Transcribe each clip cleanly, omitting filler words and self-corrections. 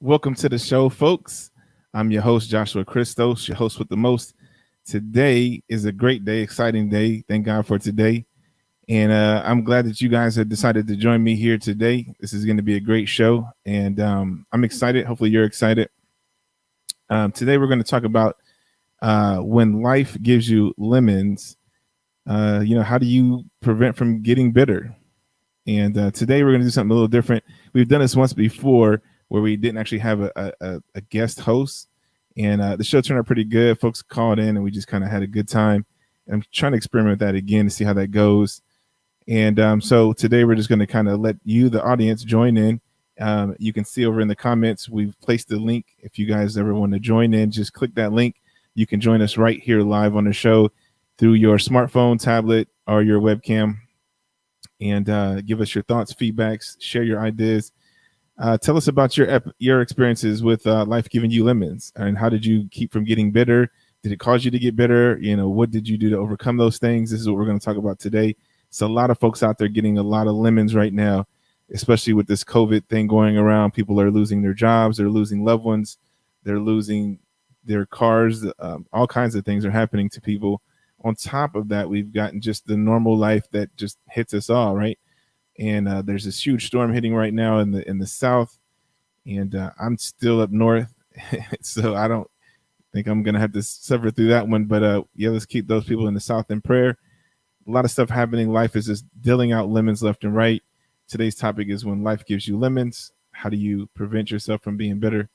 Welcome to the show, folks. I'm your host, Joshua Christos, your host with the most. Today is a great day, exciting day. Thank God for today. And I'm glad that you guys have decided to join me here today. This is going to be a great show. And I'm excited. Hopefully, you're excited. Today, we're going to talk about when life gives you lemons. How do you prevent from getting bitter? And today we're going to do something a little different. We've done this once before where we didn't actually have a guest host. And the show turned out pretty good. Folks called in and we just kind of had a good time. And I'm trying to experiment with that again to see how that goes. And so today we're just going to kind of let you, the audience, join in. You can see over in the comments, we've placed the link. If you guys ever want to join in, just click that link. You can join us right here live on the show through your smartphone, tablet, or your webcam. And give us your thoughts, feedbacks, share your ideas. Tell us about your experiences with life giving you lemons, and how did you keep from getting bitter? Did it cause you to get bitter? What did you do to overcome those things? This is what we're going to talk about today. So a lot of folks out there getting a lot of lemons right now, especially with this COVID thing going around. People are losing their jobs, they're losing loved ones, they're losing their cars. All kinds of things are happening to people. On top of that, we've gotten just the normal life that just hits us all, right? And there's this huge storm hitting right now in the south, and I'm still up north, so I don't think I'm gonna have to suffer through that one. But yeah, let's keep those people in the south in prayer. A lot of stuff happening. Life is just dealing out lemons left and right. Today's topic is when life gives you lemons. How do you prevent yourself from being bitter?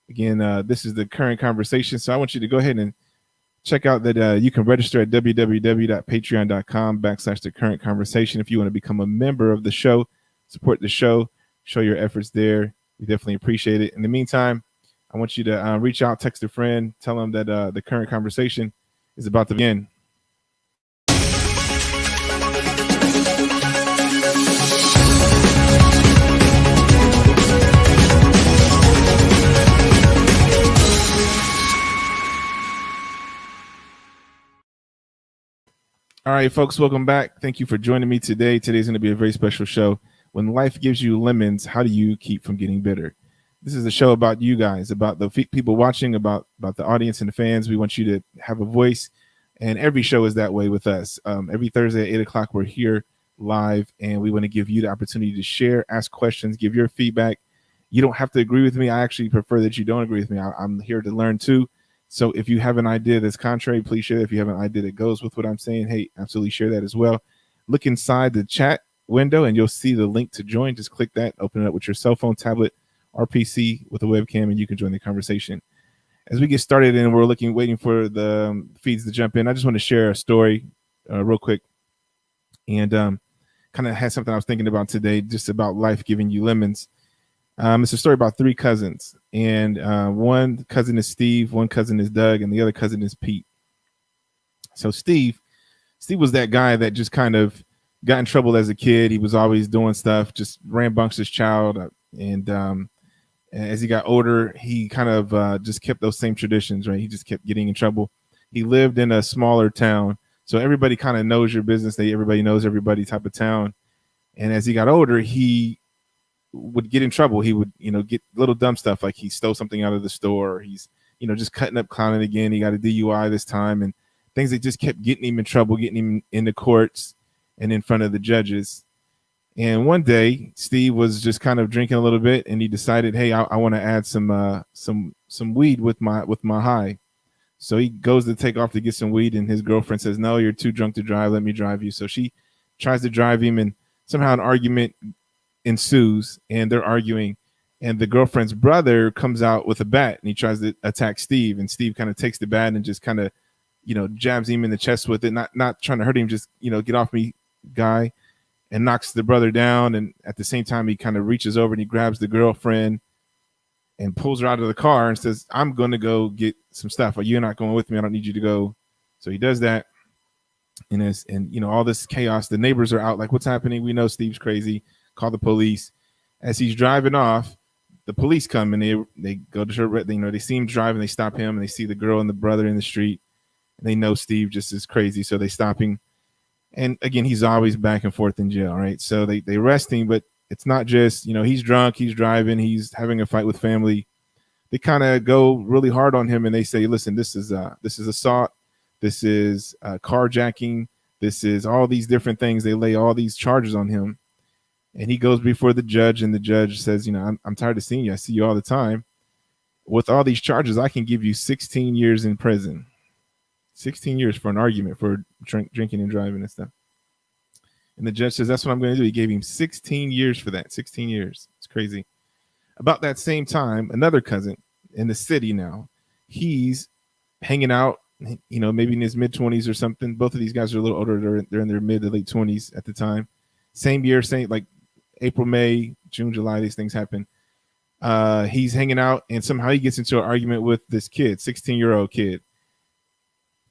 Again, this is the current conversation, so I want you to go ahead and check out that you can register at www.patreon.com/the current conversation if you want to become a member of the show, support the show, show your efforts there. We definitely appreciate it. In the meantime, I want you to reach out, text a friend, tell them that the current conversation is about to begin. All right, folks, welcome back. Thank you for joining me today. Today's going to be a very special show. When life gives you lemons, how do you keep from getting bitter? This is a show about you guys, about the people watching, about the audience and the fans. We want you to have a voice, and every show is that way with us. Every Thursday at 8 o'clock, we're here live, and we want to give you the opportunity to share, ask questions, give your feedback. You don't have to agree with me. I actually prefer that you don't agree with me. I'm here to learn too. So if you have an idea that's contrary, please share. If you have an idea that goes with what I'm saying, hey, absolutely share that as well. Look inside the chat window and you'll see the link to join. Just click that, open it up with your cell phone, tablet, or PC with a webcam, and you can join the conversation. As we get started and we're waiting for the feeds to jump in, I just want to share a story real quick. And kind of had something I was thinking about today, just about life giving you lemons. It's a story about three cousins, and one cousin is Steve, one cousin is Doug, and the other cousin is Pete. So Steve was that guy that just kind of got in trouble as a kid. He was always doing stuff, just rambunctious child, and as he got older, he kind of just kept those same traditions, right? He just kept getting in trouble. He lived in a smaller town, so everybody kind of knows your business. Everybody knows everybody type of town. And as he got older, he would get in trouble. He would, get little dumb stuff like he stole something out of the store. Or he's, just cutting up, clowning again. He got a DUI this time, and things that just kept getting him in trouble, getting him in the courts and in front of the judges. And one day, Steve was just kind of drinking a little bit, and he decided, hey, I want to add some weed with my high. So he goes to take off to get some weed, and his girlfriend says, no, you're too drunk to drive. Let me drive you. So she tries to drive him, and somehow an argument ensues, and they're arguing, and the girlfriend's brother comes out with a bat, and he tries to attack Steve, and Steve kind of takes the bat and just kind of jabs him in the chest with it, not trying to hurt him, just get off me, guy, and knocks the brother down. And at the same time, he kind of reaches over and he grabs the girlfriend and pulls her out of the car and says, I'm going to go get some stuff. You're not going with me. I don't need you to go. So he does that. And all this chaos, the neighbors are out like, what's happening? We know Steve's crazy. Call the police. As he's driving off, the police come and they go to her. They see him driving. They stop him and they see the girl and the brother in the street. And they know Steve just is crazy, so they stop him. And again, he's always back and forth in jail, right? So they arrest him, but It's not just, he's drunk, he's driving, he's having a fight with family. They kind of go really hard on him and they say, listen, this is assault, this is carjacking, this is all these different things. They lay all these charges on him. And he goes before the judge, and the judge says, I'm tired of seeing you. I see you all the time. With all these charges, I can give you 16 years in prison. 16 years for an argument for drinking and driving and stuff. And the judge says, that's what I'm going to do. He gave him 16 years for that. 16 years. It's crazy. About that same time, another cousin in the city now, he's hanging out, maybe in his mid-20s or something. Both of these guys are a little older. They're in their mid to late 20s at the time. Same year, same like April, May, June, July, these things happen. He's hanging out, and somehow he gets into an argument with this kid, 16-year-old kid.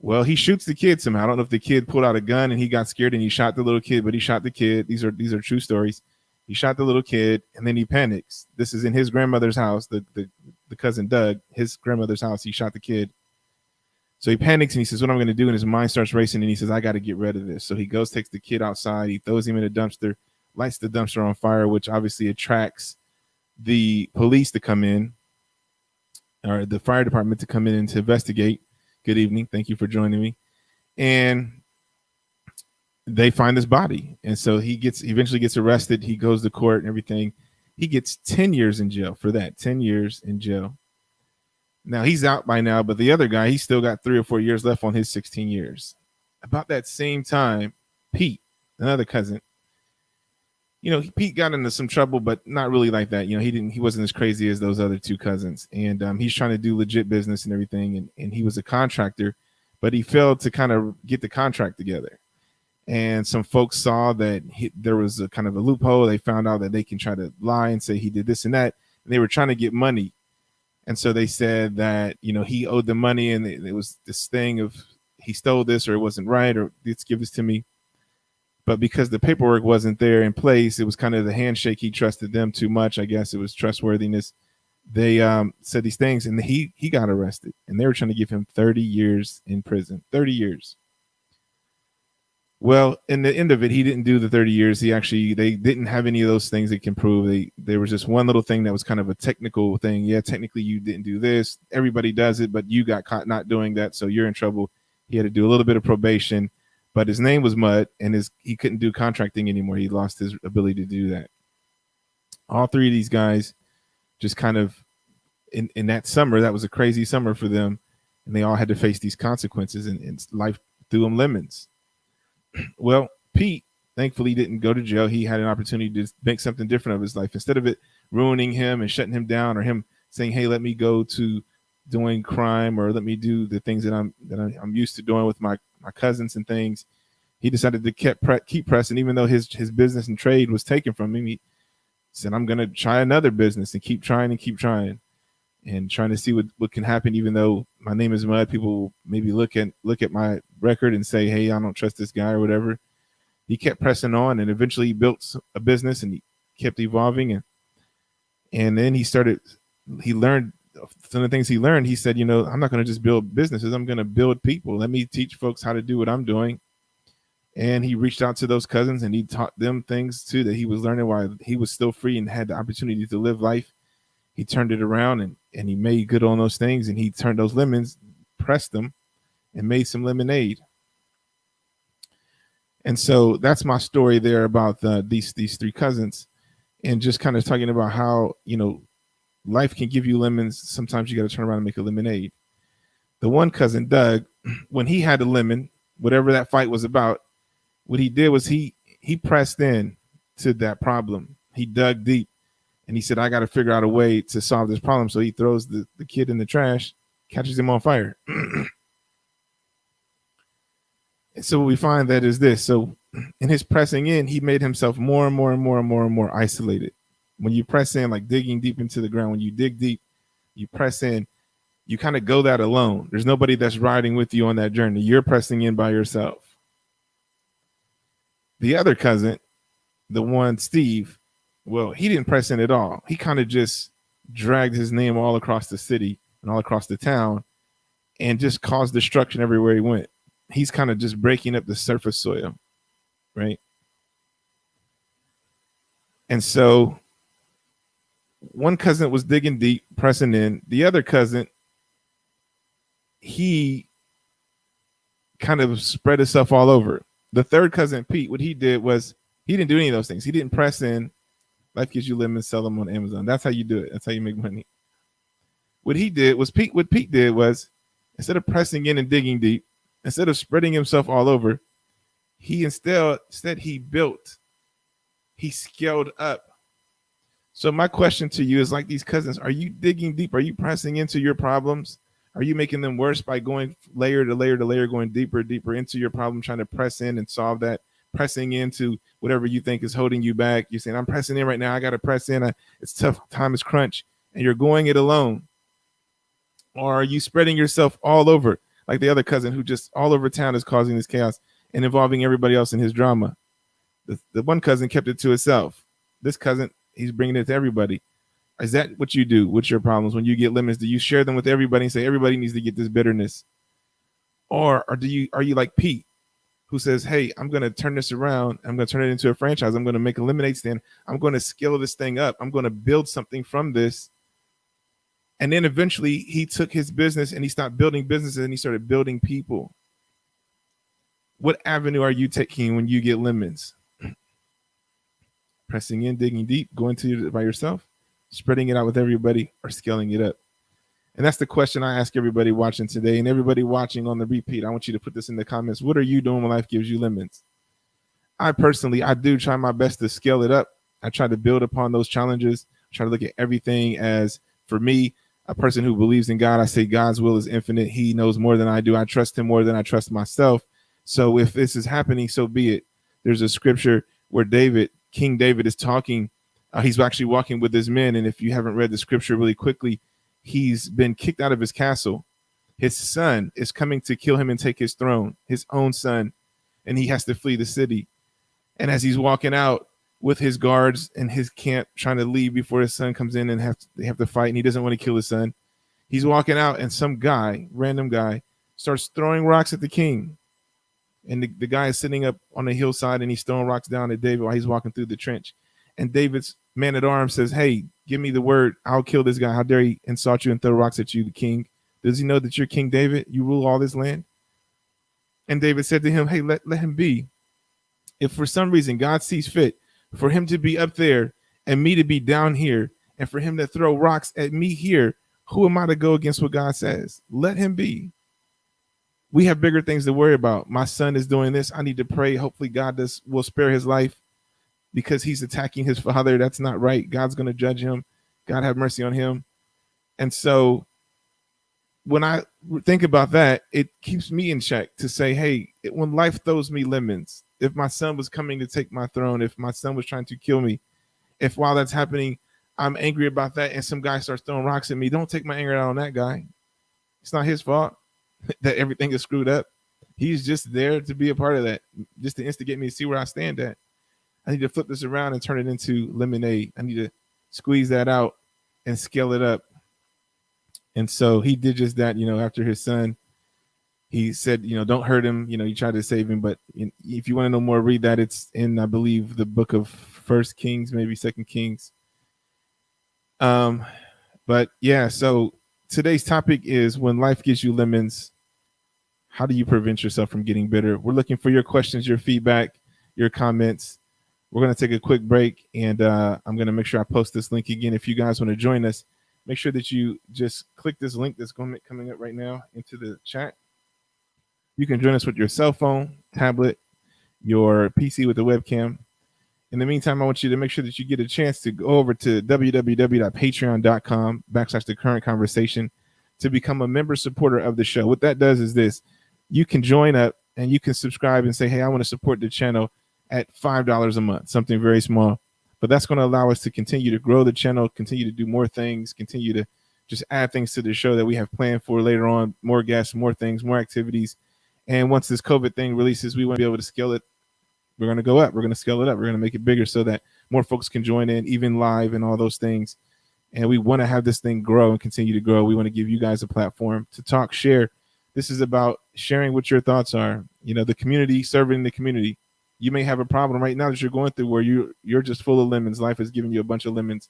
Well, he shoots the kid somehow. I don't know if the kid pulled out a gun and he got scared and he shot the little kid, but he shot the kid. These are true stories. He shot the little kid, and then he panics. This is in his grandmother's house, the cousin Doug, his grandmother's house. He shot the kid. So he panics and he says, what am I going to do? And his mind starts racing, and he says, I got to get rid of this. So he goes, takes the kid outside. He throws him in a dumpster, lights the dumpster on fire, which obviously attracts the police to come in, or the fire department to come in and to investigate. Good evening. Thank you for joining me. And they find this body. And so he eventually gets arrested. He goes to court and everything. He gets 10 years in jail for that. 10 years in jail. Now he's out by now, but the other guy, he's still got 3 or 4 years left on his 16 years. About that same time, Pete, another cousin, Pete got into some trouble, but not really like that. He wasn't as crazy as those other 2 cousins. And he's trying to do legit business and everything. And he was a contractor, but he failed to kind of get the contract together. And some folks saw that there was a kind of a loophole. They found out that they can try to lie and say he did this and that. And they were trying to get money. And so they said that, he owed them money. And it was this thing of he stole this, or it wasn't right, or let's give this to me. But because the paperwork wasn't there in place, it was kind of the handshake. He trusted them too much. I guess it was trustworthiness. They said these things, and he got arrested, and they were trying to give him 30 years in prison. 30 years. Well, in the end of it, he didn't do the 30 years. They didn't have any of those things they can prove. There was just one little thing that was kind of a technical thing. Yeah, technically you didn't do this. Everybody does it, but you got caught not doing that, so you're in trouble. He had to do a little bit of probation. But his name was Mud, and he couldn't do contracting anymore. He lost his ability to do that. All 3 of these guys just kind of, in that summer, that was a crazy summer for them, and they all had to face these consequences, and life threw them lemons. Well, Pete, thankfully, didn't go to jail. He had an opportunity to make something different of his life. Instead of it ruining him and shutting him down, or him saying, hey, let me go to doing crime, or let me do the things that I'm used to doing with my cousins and things, he decided to keep pressing. Even though his business and trade was taken from him, he said, I'm going to try another business and keep trying and trying to see what can happen. Even though my name is Mud, people will maybe look at my record and say, hey, I don't trust this guy or whatever. He kept pressing on, and eventually he built a business, and he kept evolving. And then he learned some of the things he learned. He said, I'm not going to just build businesses. I'm going to build people. Let me teach folks how to do what I'm doing. And he reached out to those cousins, and he taught them things too that he was learning while he was still free and had the opportunity to live life. He turned it around, and he made good on those things. And he turned those lemons, pressed them, and made some lemonade. And so that's my story there about these 3 cousins, and just kind of talking about how, life can give you lemons. Sometimes you got to turn around and make a lemonade. The one cousin, Doug, when he had a lemon, whatever that fight was about, what he did was he pressed in to that problem. He dug deep, and he said, I got to figure out a way to solve this problem. So he throws the kid in the trash, catches him on fire. And so what we find that is this. So in his pressing in, he made himself more and more and more and more and more isolated. When you press in, like digging deep into the ground, when you dig deep, you press in, you kind of go that alone. There's nobody that's riding with you on that journey. You're pressing in by yourself. The other cousin, the one, Steve, well, he didn't press in at all. He kind of just dragged his name all across the city and all across the town and just caused destruction everywhere he went. He's kind of just breaking up the surface soil, right? And so one cousin was digging deep, pressing in. The other cousin, he kind of spread himself all over. The third cousin, Pete, what he did was he didn't do any of those things. He didn't press in. Life gives you lemons, sell them on Amazon. That's how you do it. That's how you make money. What he did was what Pete did was, instead of pressing in and digging deep, instead of spreading himself all over, he instead he built, he scaled up. So my question to you is, like these cousins, are you digging deep? Are you pressing into your problems? Are you making them worse by going layer to layer to layer, going deeper, deeper into your problem, trying to press in and solve that, pressing into whatever you think is holding you back? You're saying, I'm pressing in right now. I got to press in. It's tough. Time is crunch. And you're going it alone. Or are you spreading yourself all over, like the other cousin who just all over town is causing this chaos and involving everybody else in his drama? The one cousin kept it to himself. This cousin, he's bringing it to everybody. Is that what you do with your problems when you get lemons? Do you share them with everybody and say everybody needs to get this bitterness? Or are you like Pete, who says, hey, I'm going to turn this around. I'm going to turn it into a franchise. I'm going to make a lemonade stand. I'm going to scale this thing up. I'm going to build something from this. And then eventually he took his business and he stopped building businesses and he started building people. What avenue are you taking when you get lemons? Pressing in, digging deep, going to it by yourself, spreading it out with everybody, or scaling it up? And that's the question I ask everybody watching today, and everybody watching on the repeat. I want you to put this in the comments. What are you doing when life gives you lemons? I do try my best to scale it up. I try to build upon those challenges. I try to look at everything as, for me, a person who believes in God. I say God's will is infinite. He knows more than I do. I trust him more than I trust myself. So if this is happening, so be it. There's a scripture where King David is talking. He's actually walking with his men. And if you haven't read the scripture really quickly, he's been kicked out of his castle. His son is coming to kill him and take his throne, his own son. And he has to flee the city. And as he's walking out with his guards and his camp trying to leave before his son comes in and they have to fight, and he doesn't want to kill his son. He's walking out and some guy, random guy, starts throwing rocks at the king. And the guy is sitting up on the hillside and he's throwing rocks down at David while he's walking through the trench. And David's man at arms says, hey, give me the word. I'll kill this guy. How dare he insult you and throw rocks at you, the king? Does he know that you're King David? You rule all this land? And David said to him, hey, let him be. If for some reason God sees fit for him to be up there and me to be down here, and for him to throw rocks at me here, who am I to go against what God says? Let him be. We have bigger things to worry about. My son is doing this. I need to pray. Hopefully God will spare his life because he's attacking his father. That's not right. God's going to judge him. God have mercy on him. And so when I think about that, it keeps me in check to say, hey, when life throws me lemons, if my son was coming to take my throne, if my son was trying to kill me, if while that's happening, I'm angry about that and some guy starts throwing rocks at me, don't take my anger out on that guy. It's not his fault that everything is screwed up. He's just there to be a part of that, just to instigate me to see where I stand at. I need to flip this around and turn it into lemonade. I need to squeeze that out and scale it up. And so he did just that, after his son, he said, don't hurt him. He tried to save him. But if you want to know more, read that. It's in, I believe, the book of First Kings, maybe Second Kings. But yeah, so today's topic is when life gives you lemons, how do you prevent yourself from getting bitter? We're looking for your questions, your feedback, your comments. We're going to take a quick break, and I'm going to make sure I post this link again. If you guys want to join us, make sure that you just click this link that's coming up right now into the chat. You can join us with your cell phone, tablet, your PC with the webcam. In the meantime, I want you to make sure that you get a chance to go over to www.patreon.com/the current conversation to become a member supporter of the show. What that does is this: you can join up and you can subscribe and say, hey, I want to support the channel at $5 a month, something very small. But that's going to allow us to continue to grow the channel, continue to do more things, continue to just add things to the show that we have planned for later on, more guests, more things, more activities. And once this COVID thing releases, we want to be able to scale it. We're going to go up. We're going to scale it up. We're going to make it bigger so that more folks can join in, even live and all those things. And we want to have this thing grow and continue to grow. We want to give you guys a platform to talk, share. This is about sharing what your thoughts are. The community, serving the community. You may have a problem right now that you're going through where you're just full of lemons. Life is giving you a bunch of lemons.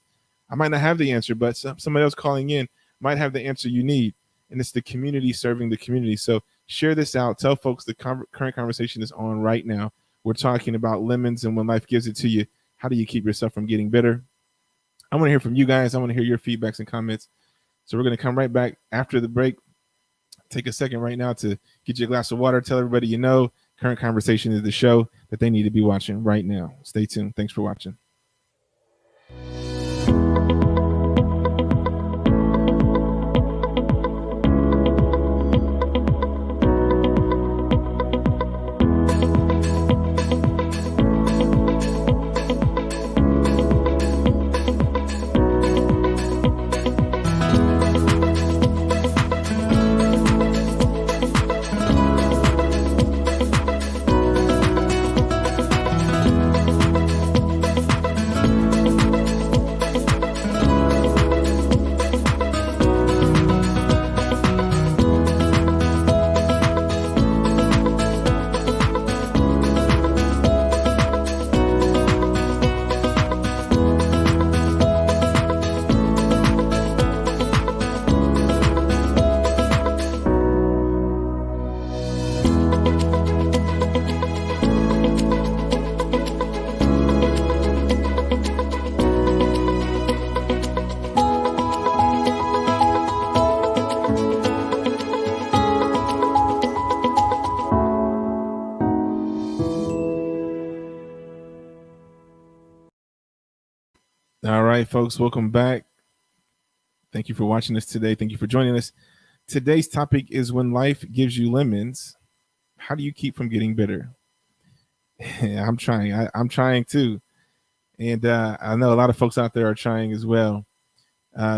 I might not have the answer, but somebody else calling in might have the answer you need. And it's the community serving the community. So share this out. Tell folks the current conversation is on right now. We're talking about lemons, and when life gives it to you, how do you keep yourself from getting bitter? I want to hear from you guys. I want to hear your feedbacks and comments. So we're going to come right back after the break. Take a second right now to get you a glass of water. Tell everybody you know. Current Conversation is the show that they need to be watching right now. Stay tuned. Thanks for watching. All right, folks, welcome back. Thank you for watching us today. Thank you for joining us. Today's topic is when life gives you lemons, how do you keep from getting bitter? I'm trying. I'm trying too. And I know a lot of folks out there are trying as well.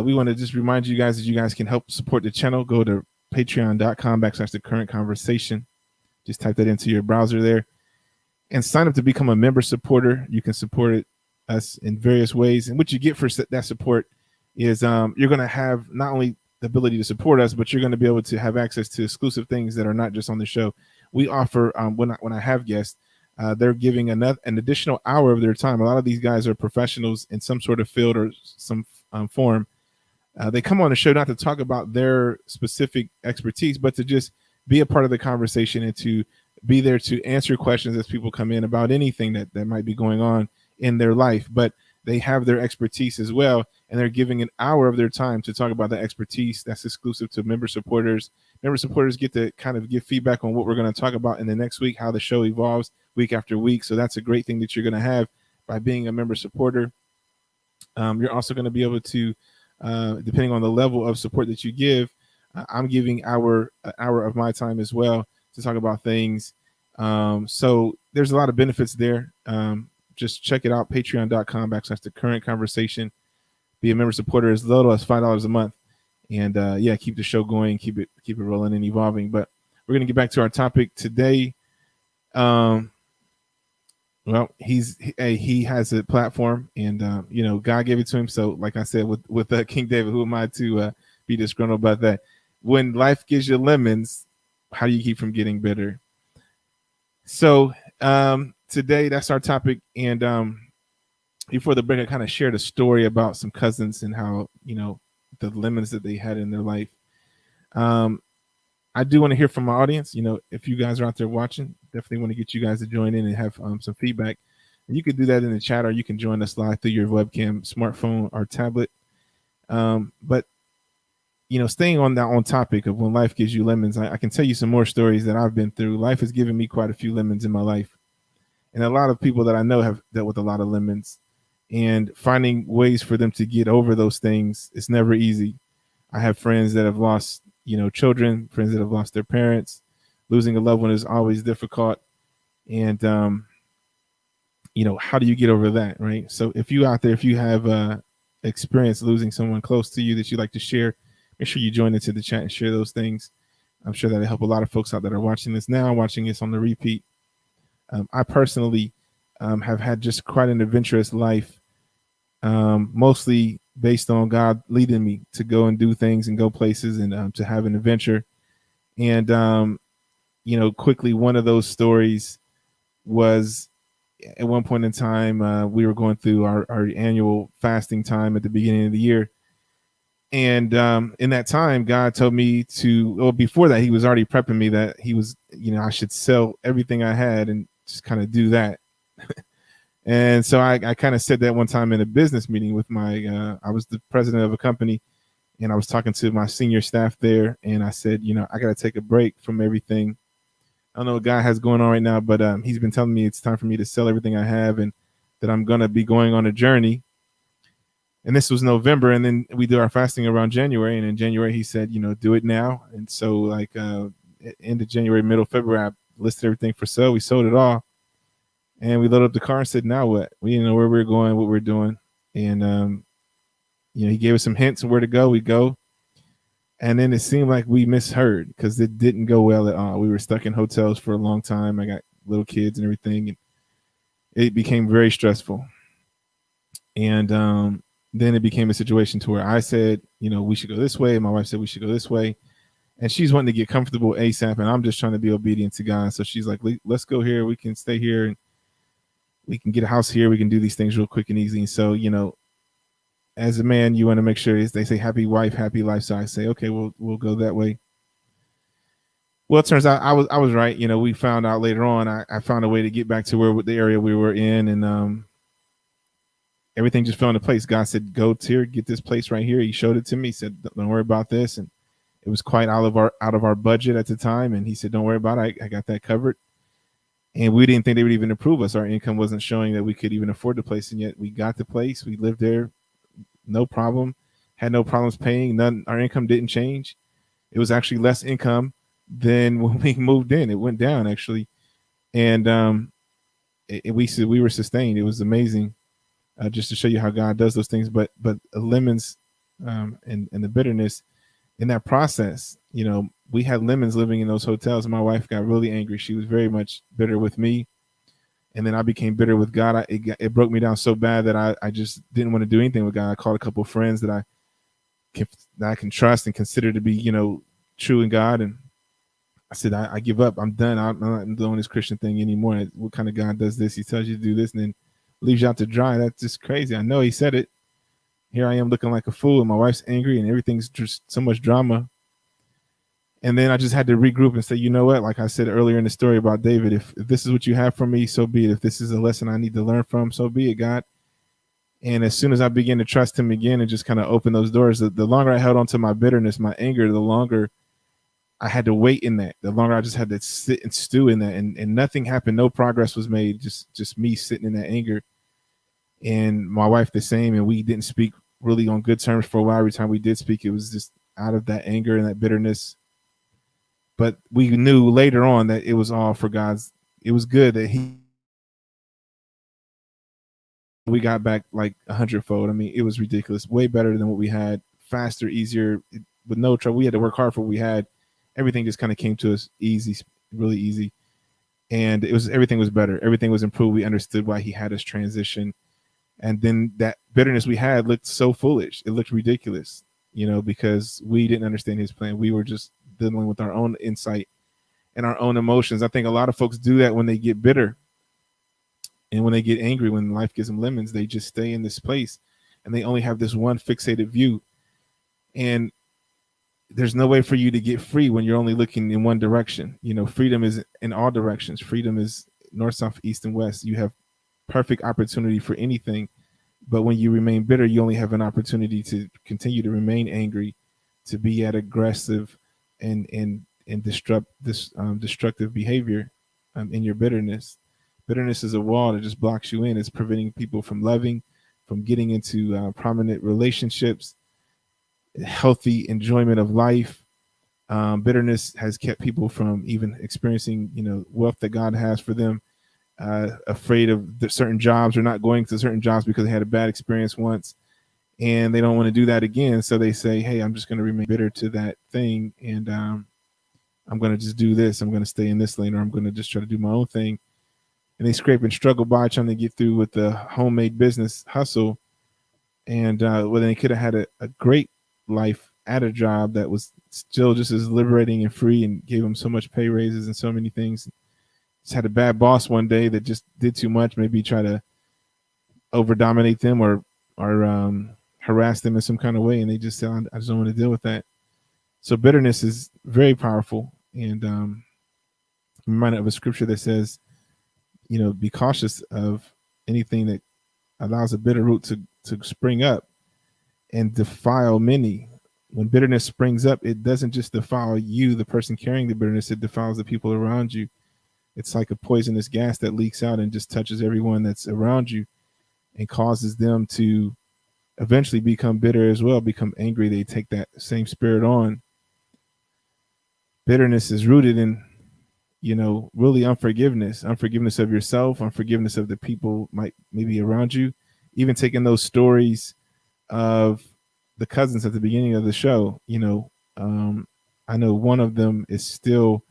We want to just remind you guys that you guys can help support the channel. Go to patreon.com/the current conversation. Just type that into your browser there and sign up to become a member supporter. You can support us in various ways. And what you get for that support is you're going to have not only the ability to support us, but you're going to be able to have access to exclusive things that are not just on the show. We offer, when I have guests, they're giving an additional hour of their time. A lot of these guys are professionals in some sort of field or some form. They come on the show not to talk about their specific expertise, but to just be a part of the conversation and to be there to answer questions as people come in about anything that might be going on in their life. But they have their expertise as well, and they're giving an hour of their time to talk about the expertise that's exclusive to member supporters. Member supporters get to kind of give feedback on what we're going to talk about in the next week, how the show evolves week after week. So that's a great thing that you're going to have by being a member supporter. You're also going to be able to, depending on the level of support that you give, I'm giving an hour of my time as well to talk about things. So there's a lot of benefits there. Just check it out, patreon.com/the current conversation. Be a member supporter as little as $5 a month. And yeah, keep the show going, keep it rolling and evolving. But we're going to get back to our topic today. Well, he has a platform, and God gave it to him. So like I said, with King David, who am I to be disgruntled about that? When life gives you lemons, how do you keep from getting bitter? So today, that's our topic. And before the break, I kind of shared a story about some cousins and how, the lemons that they had in their life. I do want to hear from my audience. If you guys are out there watching, definitely want to get you guys to join in and have some feedback. And you can do that in the chat, or you can join us live through your webcam, smartphone, or tablet. But staying on topic of when life gives you lemons, I can tell you some more stories that I've been through. Life has given me quite a few lemons in my life. And a lot of people that I know have dealt with a lot of lemons, and finding ways for them to get over those things is never easy. I have friends that have lost, children, friends that have lost their parents. Losing a loved one is always difficult. And, how do you get over that, right? So if you out there, if you have experienced losing someone close to you that you'd like to share, make sure you join into the chat and share those things. I'm sure that'll help a lot of folks out that are watching this now, watching this on the repeat. I personally have had just quite an adventurous life, mostly based on God leading me to go and do things and go places and to have an adventure. And, quickly, one of those stories was at one point in time, we were going through our annual fasting time at the beginning of the year. And in that time, God told me to, well, before that, he was already prepping me that he was, I should sell everything I had and just kind of do that. And so I kind of said that one time in a business meeting with I was the president of a company, and I was talking to my senior staff there. And I said, I got to take a break from everything. I don't know what God has going on right now, but he's been telling me it's time for me to sell everything I have and that I'm going to be going on a journey. And this was November, and then we do our fasting around January. And in January, he said, do it now. And so, like, end of January, middle of February, I listed everything for sale. We sold it all, and we loaded up the car and said, "Now what?" We didn't know where we were going, what we were doing, and he gave us some hints on where to go. We go, and then it seemed like we misheard because it didn't go well at all. We were stuck in hotels for a long time. I got little kids and everything, and it became very stressful. And then it became a situation to where I said, we should go this way. And my wife said we should go this way. And she's wanting to get comfortable ASAP. And I'm just trying to be obedient to God. So she's like, let's go here. We can stay here and we can get a house here. We can do these things real quick and easy. And so, as a man, you want to make sure they say happy wife, happy life. So I say, okay, we'll go that way. Well, it turns out I was right. We found out later on, I found a way to get back to where the area we were in. And everything just fell into place. God said, go here, get this place right here. He showed it to me. He said, don't worry about this. And it was quite out of our budget at the time. And he said, don't worry about it. I got that covered. And we didn't think they would even approve us. Our income wasn't showing that we could even afford the place. And yet we got the place. We lived there. No problem. Had no problems paying. None. Our income didn't change. It was actually less income than when we moved in. It went down actually. And we were sustained. It was amazing. Just to show you how God does those things, but lemons and the bitterness in that process, we had lemons living in those hotels. My wife got really angry. She was very much bitter with me, and then I became bitter with God. It broke me down so bad that I just didn't want to do anything with God. I called a couple of friends that I can trust and consider to be true in God, and I said I give up. I'm done. I'm not doing this Christian thing anymore. What kind of God does this? He tells you to do this, and then leaves you out to dry. That's just crazy. I know he said it. Here I am looking like a fool, and my wife's angry, and everything's just so much drama. And then I just had to regroup and say, you know what? Like I said earlier in the story about David, if this is what you have for me, so be it. If this is a lesson I need to learn from, so be it, God. And as soon as I began to trust him again and just kind of open those doors, the longer I held on to my bitterness, my anger, the longer I had to wait in that. The longer I just had to sit and stew in that, and nothing happened. No progress was made. Just me sitting in that anger. And my wife the same, and we didn't speak really on good terms for a while. Every time we did speak, it was just out of that anger and that bitterness. But we knew later on that it was all for God's. It was good that we got back like 100-fold. I mean, it was ridiculous, way better than what we had, faster, easier, with no trouble. We had to work hard for what we had. Everything just kind of came to us easy, really easy, and everything was better. Everything was improved. We understood why he had us transition. And then that bitterness we had looked so foolish. It looked ridiculous, because we didn't understand his plan. We were just dealing with our own insight and our own emotions. I think a lot of folks do that when they get bitter and when they get angry, when life gives them lemons, they just stay in this place and they only have this one fixated view. And there's no way for you to get free when you're only looking in one direction. Freedom is in all directions. Freedom is north, south, east, and west. You have perfect opportunity for anything, but when you remain bitter, you only have an opportunity to continue to remain angry, to be at aggressive and destructive behavior in your bitterness. Bitterness is a wall that just blocks you in. It's preventing people from loving, from getting into prominent relationships, healthy enjoyment of life. Bitterness has kept people from even experiencing wealth that God has for them. Afraid of certain jobs or not going to certain jobs because they had a bad experience once and they don't want to do that again. So they say, hey, I'm just going to remain bitter to that thing. And I'm going to just do this. I'm going to stay in this lane, or I'm going to just try to do my own thing. And they scrape and struggle by trying to get through with the homemade business hustle. And they could have had a great life at a job that was still just as liberating and free and gave them so much pay raises and so many things. just had a bad boss one day that just did too much, maybe try to over dominate them or harass them in some kind of way, and they just said, I just don't want to deal with that. So bitterness is very powerful, and I'm reminded of a scripture that says, be cautious of anything that allows a bitter root to spring up and defile many. When bitterness springs up, it doesn't just defile you, the person carrying the bitterness, it defiles the people around you. It's like a poisonous gas that leaks out and just touches everyone that's around you and causes them to eventually become bitter as well, become angry. They take that same spirit on. Bitterness is rooted in, really unforgiveness of yourself, unforgiveness of the people maybe around you. Even taking those stories of the cousins at the beginning of the show, I know one of them is still,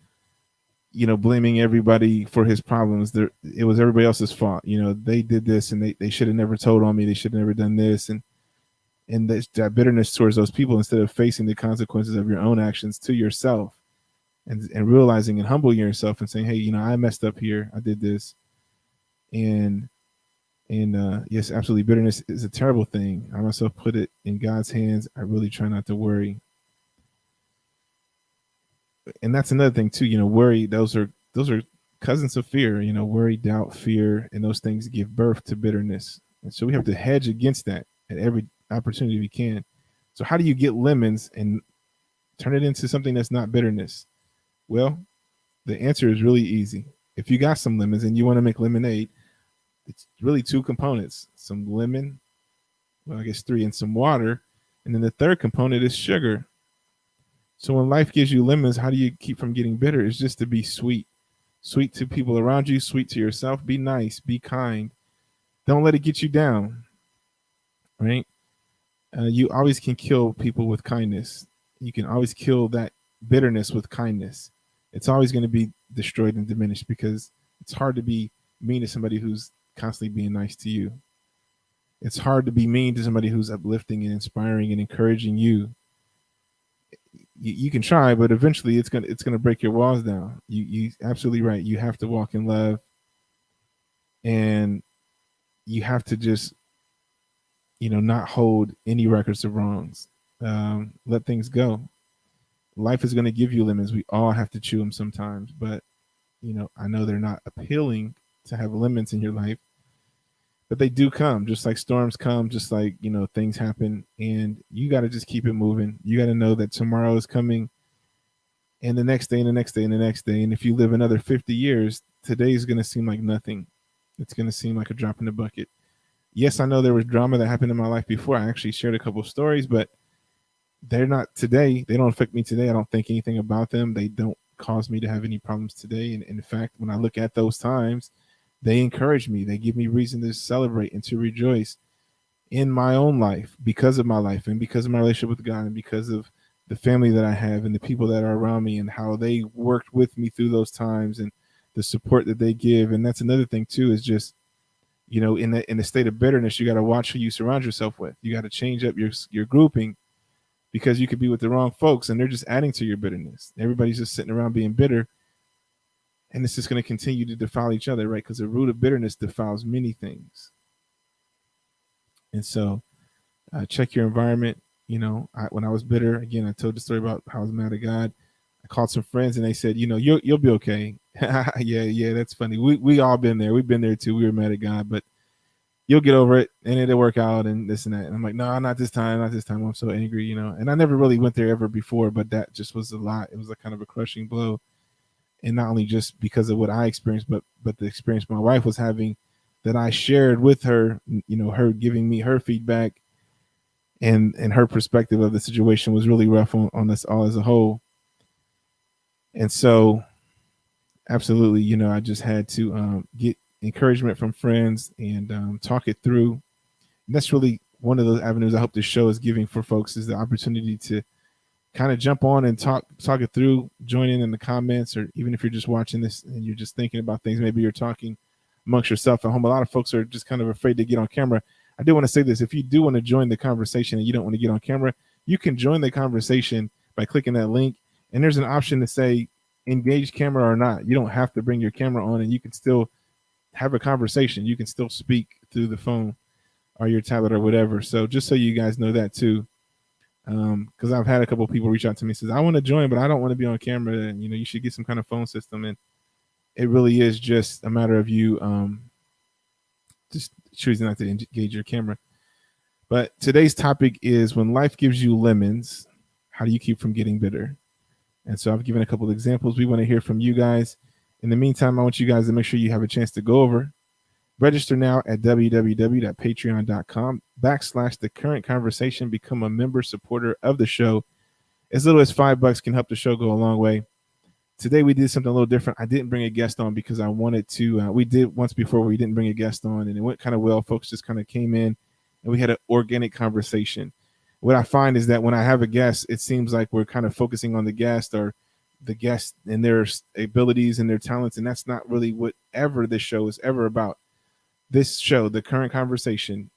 blaming everybody for his problems. It was everybody else's fault. They did this and they should have never told on me. They should have never done this. And that bitterness towards those people, instead of facing the consequences of your own actions to yourself and realizing and humbling yourself and saying, hey, I messed up here. I did this. And yes, absolutely. Bitterness is a terrible thing. I myself put it in God's hands. I really try not to worry. And that's another thing too, worry, those are cousins of fear, worry, doubt, fear, and those things give birth to bitterness. And so we have to hedge against that at every opportunity we can. So how do you get lemons and turn it into something that's not bitterness? Well, the answer is really easy. If you got some lemons and you want to make lemonade, it's really two components: some lemon, well, I guess three, and some water. And then the third component is sugar. So when life gives you lemons, how do you keep from getting bitter? It's just to be sweet. Sweet to people around you, sweet to yourself. Be nice, be kind. Don't let it get you down, right? You always can kill people with kindness. You can always kill that bitterness with kindness. It's always going to be destroyed and diminished because it's hard to be mean to somebody who's constantly being nice to you. It's hard to be mean to somebody who's uplifting and inspiring and encouraging you. You can try, but eventually it's gonna break your walls down. You absolutely right. You have to walk in love, and you have to just not hold any records of wrongs. Let things go. Life is going to give you lemons. We all have to chew them sometimes, but I know they're not appealing to have lemons in your life, but they do come, just like storms come, just like things happen, and you got to just keep it moving. You got to know that tomorrow is coming, and the next day, and the next day, and the next day. And if you live another 50 years, today is going to seem like nothing. It's going to seem like a drop in the bucket. Yes, I know there was drama that happened in my life before. I actually shared a couple of stories, but they're not today. They don't affect me today. I don't think anything about them. They don't cause me to have any problems today. And in fact, when I look at those times, they encourage me. They give me reason to celebrate and to rejoice in my own life because of my life and because of my relationship with God and because of the family that I have and the people that are around me and how they worked with me through those times and the support that they give. And that's another thing too, is just, in the state of bitterness, you got to watch who you surround yourself with. You got to change up your grouping, because you could be with the wrong folks and they're just adding to your bitterness. Everybody's just sitting around being bitter, and it's just going to continue to defile each other, right? Because the root of bitterness defiles many things. And so check your environment. When I was bitter, again, I told the story about how I was mad at God. I called some friends and they said, you'll be okay. yeah, that's funny. We all been there. We've been there too. We were mad at God, but you'll get over it and it'll work out and this and that. And I'm like, no, not this time. Not this time. I'm so angry, and I never really went there ever before, but that just was a lot. It was a kind of a crushing blow. And not only just because of what I experienced, but the experience my wife was having that I shared with her, her giving me her feedback and her perspective of the situation was really rough on us all as a whole. And so absolutely, I just had to get encouragement from friends and talk it through. And that's really one of those avenues I hope this show is giving for folks, is the opportunity to kind of jump on and talk it through, join in the comments, or even if you're just watching this and you're just thinking about things, maybe you're talking amongst yourself at home. A lot of folks are just kind of afraid to get on camera. I do want to say this: if you do want to join the conversation and you don't want to get on camera, you can join the conversation by clicking that link. And there's an option to say, engaged camera or not. You don't have to bring your camera on, and you can still have a conversation. You can still speak through the phone or your tablet or whatever. So just so you guys know that too, because I've had a couple of people reach out to me and says, I want to join, but I don't want to be on camera. And you should get some kind of phone system. And it really is just a matter of you just choosing not to engage your camera. But today's topic is when life gives you lemons, how do you keep from getting bitter? And so I've given a couple of examples. We want to hear from you guys. In the meantime, I want you guys to make sure you have a chance to go over. Register now at www.patreon.com/the current conversation. Become a member supporter of the show. As little as $5 can help the show go a long way. Today we did something a little different. I didn't bring a guest on because I wanted to. We did once before where we didn't bring a guest on, and it went kind of well. Folks just kind of came in, and we had an organic conversation. What I find is that when I have a guest, it seems like we're kind of focusing on the guest or the guest and their abilities and their talents, and that's not really whatever this show is ever about. This show, the current conversation,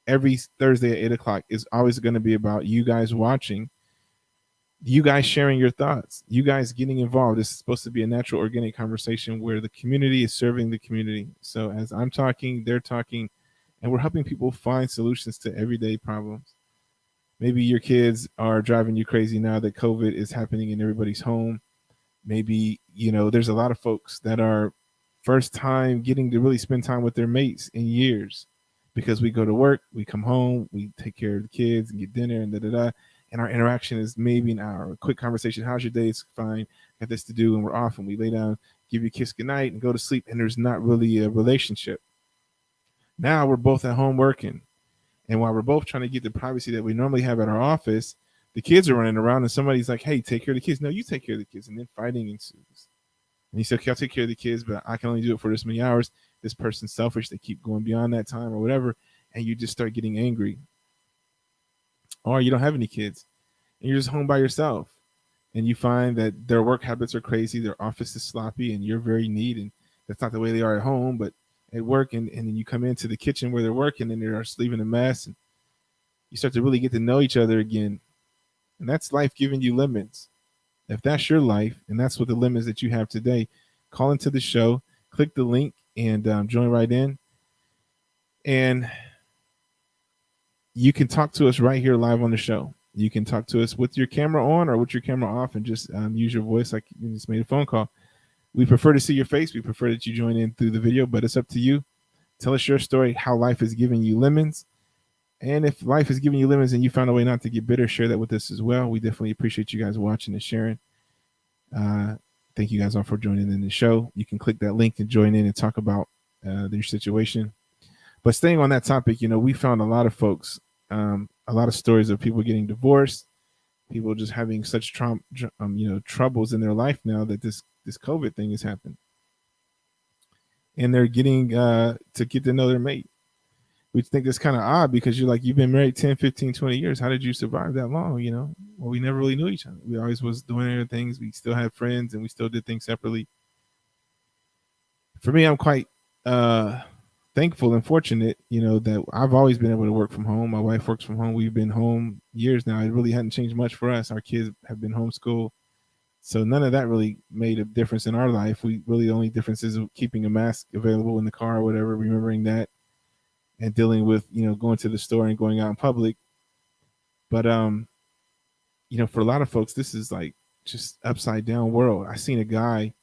every Thursday at 8 o'clock is always going to be about you guys watching, you guys sharing your thoughts, you guys getting involved. This is supposed to be a natural, organic conversation where the community is serving the community. So as I'm talking, they're talking, and we're helping people find solutions to everyday problems. Maybe your kids are driving you crazy now that COVID is happening in everybody's home. Maybe, there's a lot of folks that are first time getting to really spend time with their mates in years, because we go to work, we come home, we take care of the kids and get dinner and da-da-da. And our interaction is maybe an hour, a quick conversation. How's your day? It's fine. Got this to do. And we're off, and we lay down, give you a kiss goodnight and go to sleep. And there's not really a relationship. Now we're both at home working. And while we're both trying to get the privacy that we normally have at our office, the kids are running around and somebody's like, hey, take care of the kids. No, you take care of the kids. And then fighting ensues. And he said, okay, I'll take care of the kids, but I can only do it for this many hours. This person's selfish. They keep going beyond that time or whatever. And you just start getting angry. Or you don't have any kids and you're just home by yourself. And you find that their work habits are crazy. Their office is sloppy and you're very neat. And that's not the way they are at home, but at work. And then you come into the kitchen where they're working and they're leaving a mess. And you start to really get to know each other again. And that's life giving you lemons. If that's your life and that's what the lemons that you have today, call into the show, click the link and join right in. And you can talk to us right here live on the show. You can talk to us with your camera on or with your camera off and just use your voice like you just made a phone call. We prefer to see your face. We prefer that you join in through the video, but it's up to you. Tell us your story, how life is giving you lemons. And if life is giving you lemons and you found a way not to get bitter, share that with us as well. We definitely appreciate you guys watching and sharing. Thank you guys all for joining in the show. You can click that link and join in and talk about your situation. But staying on that topic, we found a lot of folks, a lot of stories of people getting divorced, people just having such troubles in their life now that this COVID thing has happened. And they're getting to get to know their mate. We think it's kind of odd because you've been married 10, 15, 20 years. How did you survive that long? Well, we never really knew each other. We always was doing other things. We still had friends and we still did things separately. For me, I'm quite thankful and fortunate, that I've always been able to work from home. My wife works from home. We've been home years now. It really hadn't changed much for us. Our kids have been homeschooled. So none of that really made a difference in our life. The only difference is keeping a mask available in the car or whatever, remembering that. And dealing with, going to the store and going out in public. But, for a lot of folks, this is like just upside down world. I seen a guy,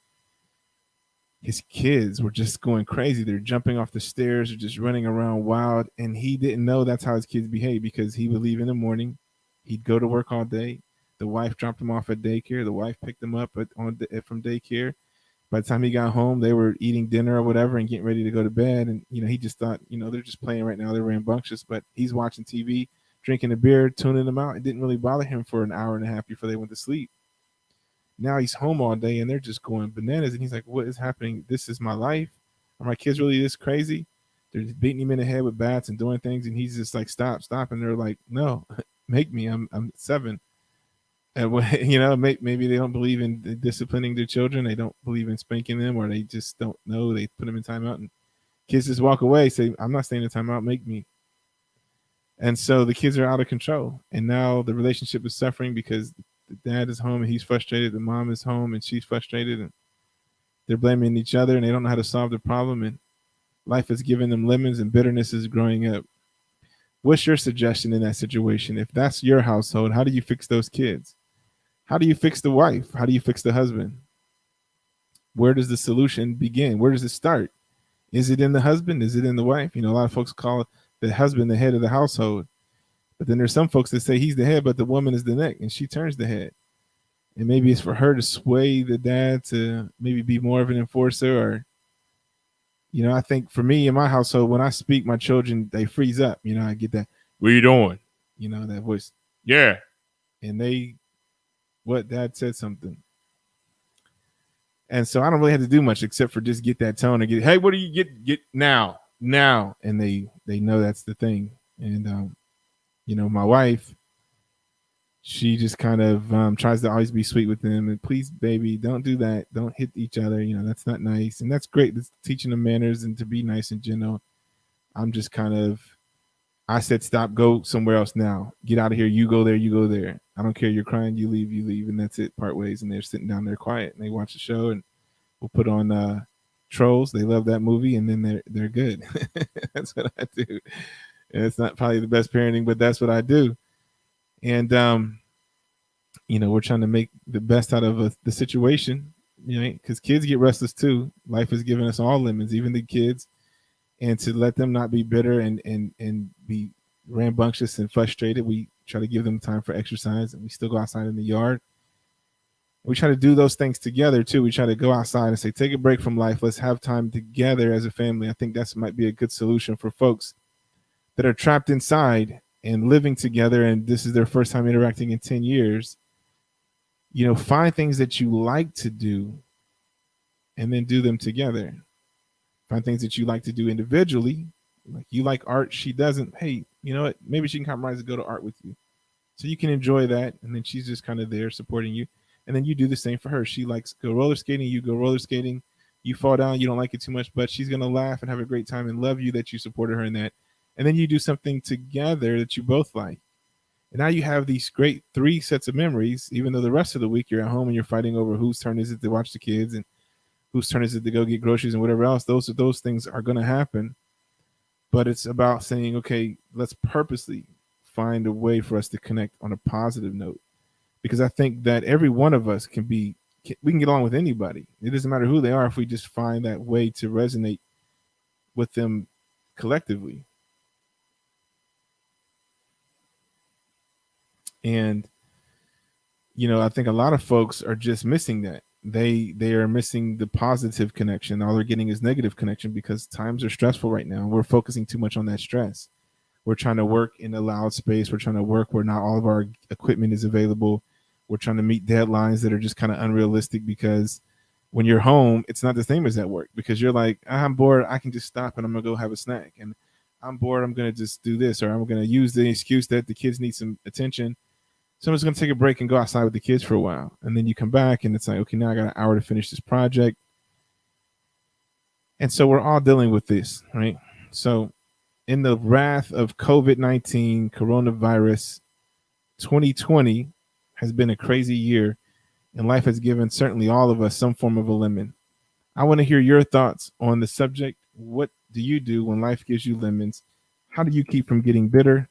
his kids were just going crazy. They're jumping off the stairs or just running around wild. And he didn't know that's how his kids behave because he would leave in the morning. He'd go to work all day. The wife dropped him off at daycare. The wife picked him up from daycare. By the time he got home, they were eating dinner or whatever and getting ready to go to bed. And, he just thought, they're just playing right now. They're rambunctious, but he's watching TV, drinking a beer, tuning them out. It didn't really bother him for an hour and a half before they went to sleep. Now he's home all day and they're just going bananas. And he's like, what is happening? This is my life. Are my kids really this crazy? They're just beating him in the head with bats and doing things. And he's just like, stop. And they're like, no, make me. I'm 7. And maybe they don't believe in disciplining their children. They don't believe in spanking them, or they just don't know. They put them in timeout, and kids just walk away. Say, "I'm not staying in timeout. Make me." And so the kids are out of control, and now the relationship is suffering because the dad is home and he's frustrated, the mom is home and she's frustrated, and they're blaming each other and they don't know how to solve the problem, and life is giving them lemons and bitterness is growing up. What's your suggestion in that situation? If that's your household, how do you fix those kids? How do you fix the wife? How do you fix the husband? Where does the solution begin? Where does it start? Is it in the husband? Is it in the wife? A lot of folks call the husband the head of the household. But then there's some folks that say he's the head, but the woman is the neck and she turns the head. And maybe it's for her to sway the dad to maybe be more of an enforcer. Or, I think for me in my household, when I speak, my children, they freeze up. I get that, what are you doing? That voice. Yeah. And what, dad said something. And so I don't really have to do much except for just get that tone and get, hey, what do you get now? And they know that's the thing. And, my wife, she just kind of tries to always be sweet with them. And please, baby, don't do that. Don't hit each other. That's not nice. And that's great. It's teaching them manners and to be nice and gentle. I'm just I said, stop, go somewhere else now. Get out of here. You go there, you go there. I don't care. You're crying, you leave. And that's it, part ways. And they're sitting down there quiet and they watch the show, and we'll put on Trolls. They love that movie, and then they're good. That's what I do. And it's not probably the best parenting, but that's what I do. And, we're trying to make the best out of the situation, because kids get restless too. Life has given us all lemons, even the kids. And to let them not be bitter and be rambunctious and frustrated, we try to give them time for exercise, and we still go outside in the yard. We try to do those things together too. We try to go outside and say, take a break from life. Let's have time together as a family. I think that might be a good solution for folks that are trapped inside and living together, and this is their first time interacting in 10 years. Find things that you like to do and then do them together. Find things that you like to do individually. Like you like art, she doesn't. Hey, you know what? Maybe she can compromise and go to art with you. So you can enjoy that. And then she's just kind of there supporting you. And then you do the same for her. She likes go roller skating, you go roller skating. You fall down, you don't like it too much, but she's going to laugh and have a great time and love you that you supported her in that. And then you do something together that you both like. And now you have these great 3 sets of memories, even though the rest of the week you're at home and you're fighting over whose turn is it to watch the kids and whose turn is it to go get groceries and whatever else. Those things are going to happen. But it's about saying, okay, let's purposely find a way for us to connect on a positive note. Because I think that every one of us we can get along with anybody. It doesn't matter who they are if we just find that way to resonate with them collectively. And, I think a lot of folks are just missing that. They are missing the positive connection. All they're getting is negative connection because times are stressful right now. We're focusing too much on that stress. We're trying to work in a loud space. We're trying to work where not all of our equipment is available. We're trying to meet deadlines that are just kind of unrealistic because when you're home, it's not the same as at work because you're like, I'm bored. I can just stop and I'm going to go have a snack. And I'm bored. I'm going to just do this, or I'm going to use the excuse that the kids need some attention. So I'm just going to take a break and go outside with the kids for a while. And then you come back and it's like, okay, now I got an hour to finish this project. And so we're all dealing with this, right? So in the wrath of COVID-19, coronavirus, 2020 has been a crazy year, and life has given certainly all of us some form of a lemon. I want to hear your thoughts on the subject. What do you do when life gives you lemons? How do you keep from getting bitter?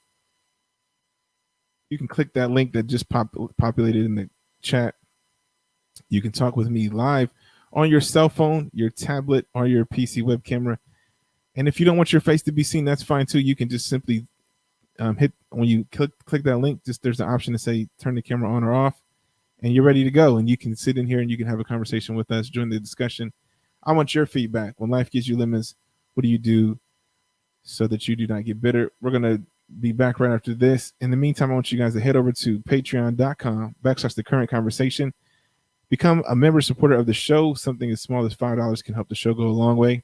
You can click that link that just populated in the chat. You can talk with me live on your cell phone, your tablet, or your PC web camera. And if you don't want your face to be seen, that's fine too. You can just simply hit, when you click that link, just there's an option to say turn the camera on or off, and you're ready to go. And you can sit in here and you can have a conversation with us during the discussion. I want your feedback. When life gives you lemons, what do you do so that you do not get bitter? We're going to be back right after this. In the meantime, I want you guys to head over to patreon.com/the current conversation. Become a member supporter of the show. Something as small as $5 can help the show go a long way.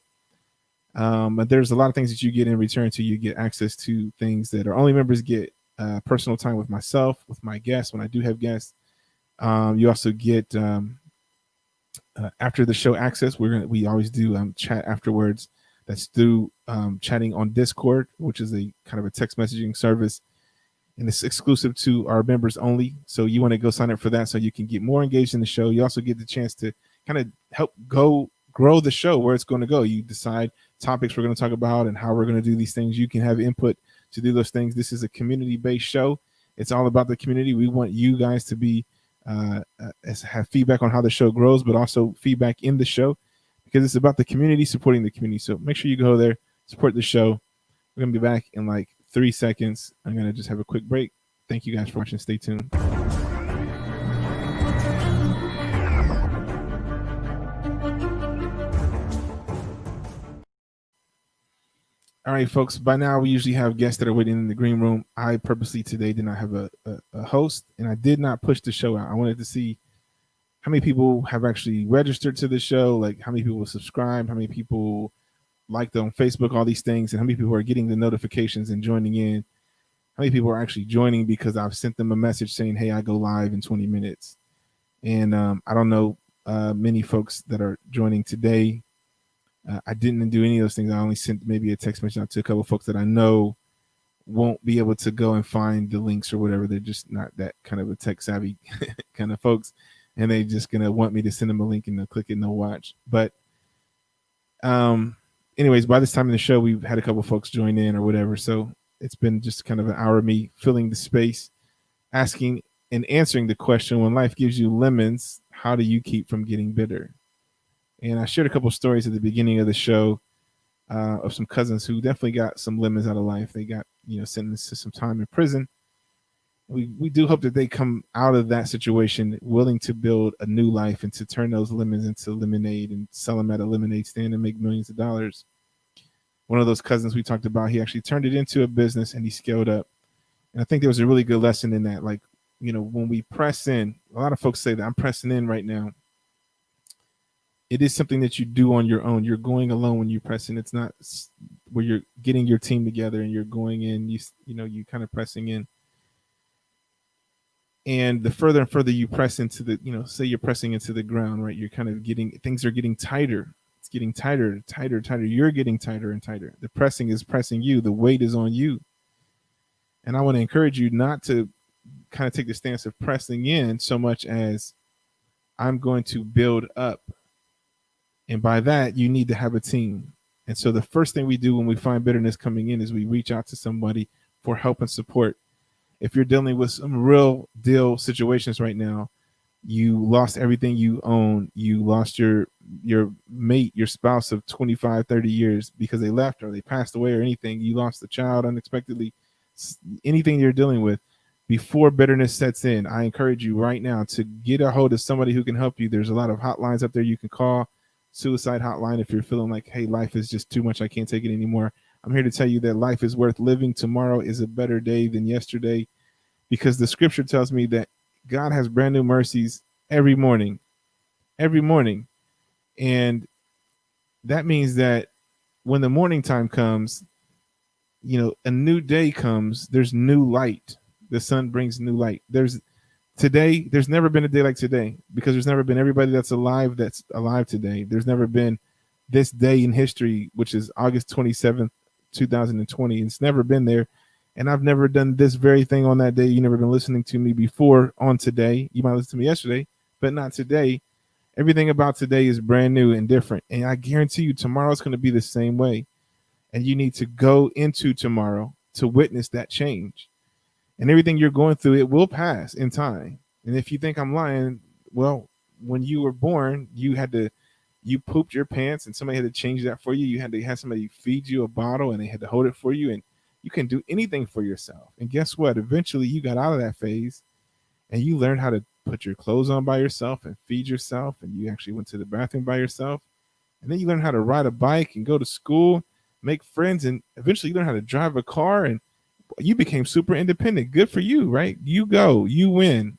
But there's a lot of things that you get in return to. You get access to things that are only members get, personal time with myself, with my guests when I do have guests. You also get after the show access. We always do chat afterwards. That's through chatting on Discord, which is a kind of a text messaging service. and it's exclusive to our members only. So you want to go sign up for that so you can get more engaged in the show. You also get the chance to kind of help grow the show, where it's going to go. You decide topics we're going to talk about and how we're going to do these things. You can have input to do those things. This is a community-based show. It's all about the community. We want you guys to be have feedback on how the show grows, but also feedback in the show, because it's about the community supporting the community. So make sure you go there, support the show. We're going to be back in like 3 seconds. I'm going to just have a quick break. Thank you guys for watching. Stay tuned. All right, folks. By now, we usually have guests that are waiting in the green room. I purposely today did not have a host, and I did not push the show out. I wanted to see how many people have actually registered to the show, like how many people subscribe, how many people liked on Facebook, all these things, and how many people are getting the notifications and joining in. How many people are actually joining because I've sent them a message saying, hey, I go live in 20 minutes. And I don't know many folks that are joining today. I didn't do any of those things. I only sent maybe a text message out to a couple of folks that I know won't be able to go and find the links or whatever. They're just not that kind of a tech savvy kind of folks. And they just going to want me to send them a link and they'll click it and they'll watch. But anyways, by this time in the show, we've had a couple of folks join in or whatever. So it's been just kind of an hour of me filling the space, asking and answering the question, when life gives you lemons, how do you keep from getting bitter? And I shared a couple of stories at the beginning of the show of some cousins who definitely got some lemons out of life. They got, sentenced to some time in prison. We do hope that they come out of that situation willing to build a new life and to turn those lemons into lemonade and sell them at a lemonade stand and make millions of dollars. One of those cousins we talked about, he actually turned it into a business and he scaled up. And I think there was a really good lesson in that. Like, when we press in, a lot of folks say that I'm pressing in right now. It is something that you do on your own. You're going alone when you press in. It's not where you're getting your team together and you're going in, you kind of pressing in. And the further and further you press into the, say you're pressing into the ground, right? You're kind of things are getting tighter. It's getting tighter, tighter, tighter. You're getting tighter and tighter. The pressing is pressing you. The weight is on you. And I want to encourage you not to kind of take the stance of pressing in so much as I'm going to build up. And by that, you need to have a team. And so the first thing we do when we find bitterness coming in is we reach out to somebody for help and support. If you're dealing with some real deal situations right now, you lost everything you own, you lost your mate, your spouse of 25, 30 years because they left or they passed away or anything, you lost a child unexpectedly, anything you're dealing with, before bitterness sets in, I encourage you right now to get a hold of somebody who can help you. There's a lot of hotlines up there you can call. Suicide hotline if you're feeling like, hey, life is just too much, I can't take it anymore. I'm here to tell you that life is worth living. Tomorrow is a better day than yesterday, because the scripture tells me that God has brand new mercies every morning. And that means that when the morning time comes, a new day comes, there's new light. The sun brings new light. There's never been a day like today, because there's never been everybody that's alive today. There's never been this day in history, which is August 27th, 2020. It's never been there. And I've never done this very thing on that day. You've never been listening to me before on today. You might listen to me yesterday, but not today. Everything about today is brand new and different. And I guarantee you tomorrow's going to be the same way. And you need to go into tomorrow to witness that change. And everything you're going through, it will pass in time. And if you think I'm lying, well, when you were born, you pooped your pants and somebody had to change that for you. You had to have somebody feed you a bottle and they had to hold it for you. And you can do anything for yourself. And guess what? Eventually you got out of that phase and you learned how to put your clothes on by yourself and feed yourself. And you actually went to the bathroom by yourself. And then you learned how to ride a bike and go to school, make friends. And eventually you learn how to drive a car, and you became super independent. Good for you, right? You go, you win.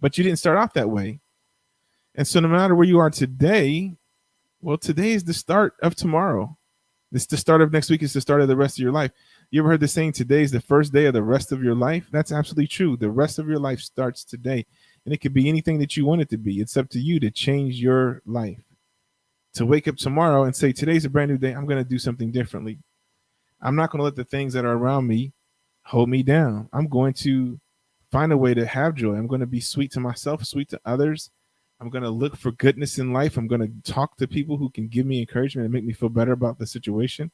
But you didn't start off that way. And so no matter where you are today, well, today is the start of tomorrow. It's the start of next week. It's the start of the rest of your life. You ever heard the saying, today is the first day of the rest of your life? That's absolutely true. The rest of your life starts today. And it could be anything that you want it to be. It's up to you to change your life. To wake up tomorrow and say, today's a brand new day. I'm going to do something differently. I'm not going to let the things that are around me hold me down. I'm going to find a way to have joy. I'm going to be sweet to myself, sweet to others. I'm going to look for goodness in life. I'm going to talk to people who can give me encouragement and make me feel better about the situation.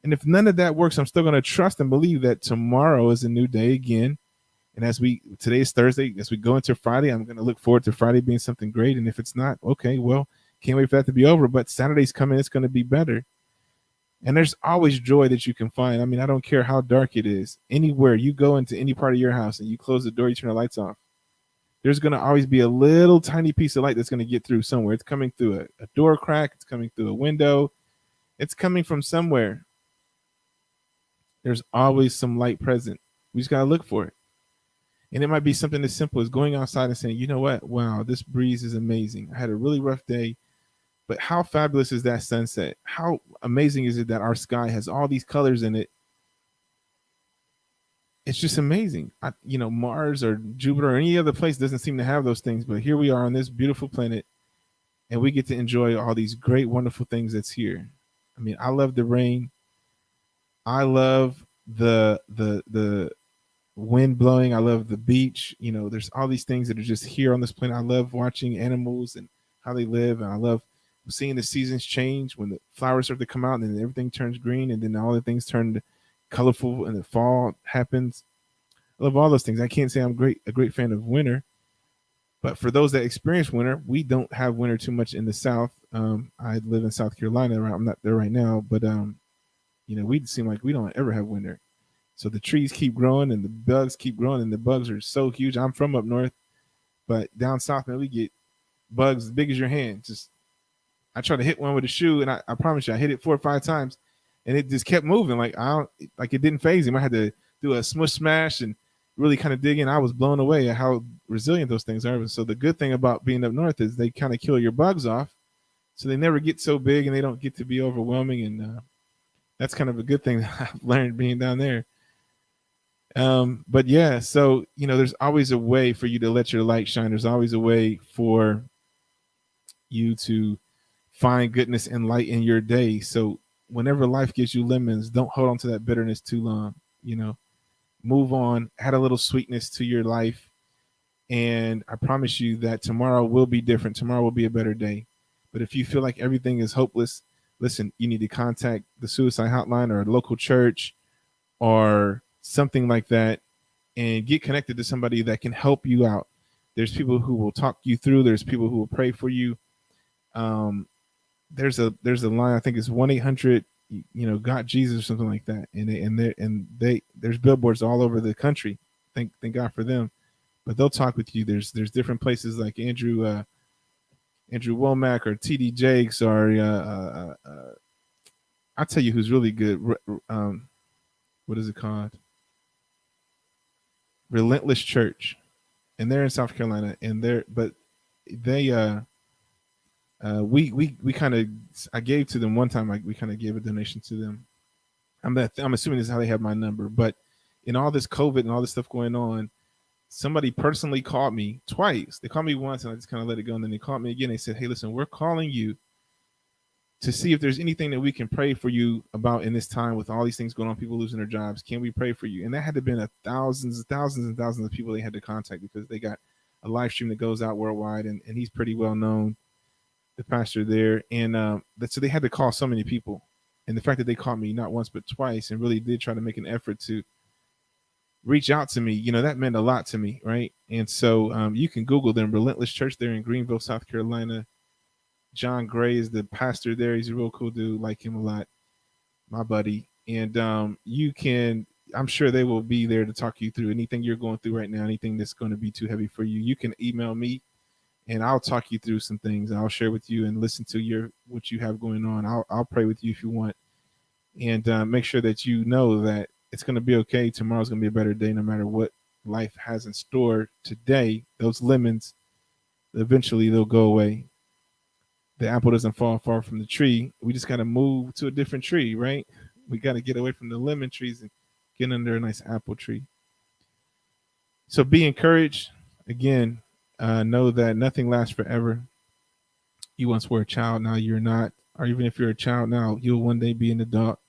And if none of that works, I'm still going to trust and believe that tomorrow is a new day again. And today is Thursday, as we go into Friday, I'm going to look forward to Friday being something great. And if it's not, okay, well, can't wait for that to be over. But Saturday's coming, it's going to be better. And there's always joy that you can find. I mean, I don't care how dark it is. Anywhere you go into any part of your house and you close the door, you turn the lights off, there's going to always be a little tiny piece of light that's going to get through somewhere. It's coming through a door crack. It's coming through a window. It's coming from somewhere. There's always some light present. We just got to look for it. And it might be something as simple as going outside and saying, you know what? Wow, this breeze is amazing. I had a really rough day, but how fabulous is that sunset? How amazing is it that our sky has all these colors in it? It's just amazing. Mars or Jupiter or any other place doesn't seem to have those things, but here we are on this beautiful planet, and we get to enjoy all these great, wonderful things that's here. I mean, I love the rain. I love the wind blowing. I love the beach. There's all these things that are just here on this planet. I love watching animals and how they live, and I love seeing the seasons change when the flowers start to come out and then everything turns green and then all the things turn colorful and the fall happens. I love all those things. I can't say I'm a great fan of winter, but for those that experience winter, we don't have winter too much in the South. I live in South Carolina. I'm not there right now, but we seem like we don't ever have winter. So the trees keep growing and the bugs keep growing, and the bugs are so huge. I'm from up north, but down south, man, we get bugs as big as your hand. I tried to hit one with a shoe, and I promise you, I hit it 4 or 5 times, and it just kept moving. Like it didn't phase him. I had to do a smush smash and really kind of dig in. I was blown away at how resilient those things are. So the good thing about being up north is they kind of kill your bugs off, so they never get so big and they don't get to be overwhelming. And that's kind of a good thing that I've learned being down there. But yeah, so there's always a way for you to let your light shine. There's always a way for you to find goodness and light in your day. So whenever life gives you lemons, don't hold on to that bitterness too long. Move on, add a little sweetness to your life. And I promise you that tomorrow will be different. Tomorrow will be a better day. But if you feel like everything is hopeless, listen, you need to contact the suicide hotline or a local church or something like that and get connected to somebody that can help you out. There's people who will talk you through. There's people who will pray for you. There's a line, I think it's 1-800 got Jesus or something like that, and there's billboards all over the country. Thank God for them. But they'll talk with you. There's different places like Andrew Womack or TD Jakes or I'll tell you who's really good. What is it called? Relentless Church, and they're in South Carolina, and we kind of, I gave to them one time. We kind of gave a donation to them. I'm assuming this is how they have my number. But in all this COVID and all this stuff going on, somebody personally called me twice. They called me once, and I just kind of let it go. And then they called me again. They said, "Hey, listen, we're calling you to see if there's anything that we can pray for you about in this time with all these things going on, people losing their jobs. Can we pray for you?" And that had to have been thousands and thousands of people they had to contact, because they got a live stream that goes out worldwide, and he's pretty well known, the pastor there. And so they had to call so many people. And the fact that they called me not once but twice and really did try to make an effort to reach out to me, that meant a lot to me, right? And so you can Google them, Relentless Church there in Greenville, South Carolina. John Gray is the pastor there. He's a real cool dude, like him a lot, my buddy. And I'm sure they will be there to talk you through anything you're going through right now, anything that's going to be too heavy for you. You can email me, and I'll talk you through some things. I'll share with you and listen to what you have going on. I'll pray with you if you want, and make sure that you know that it's going to be okay. Tomorrow's going to be a better day, no matter what life has in store today. Those lemons, eventually they'll go away. The apple doesn't fall far from the tree. We just got to move to a different tree, right? We got to get away from the lemon trees and get under a nice apple tree. So be encouraged. Again, know that nothing lasts forever. You once were a child, now you're not. Or even if you're a child now, you'll one day be an adult.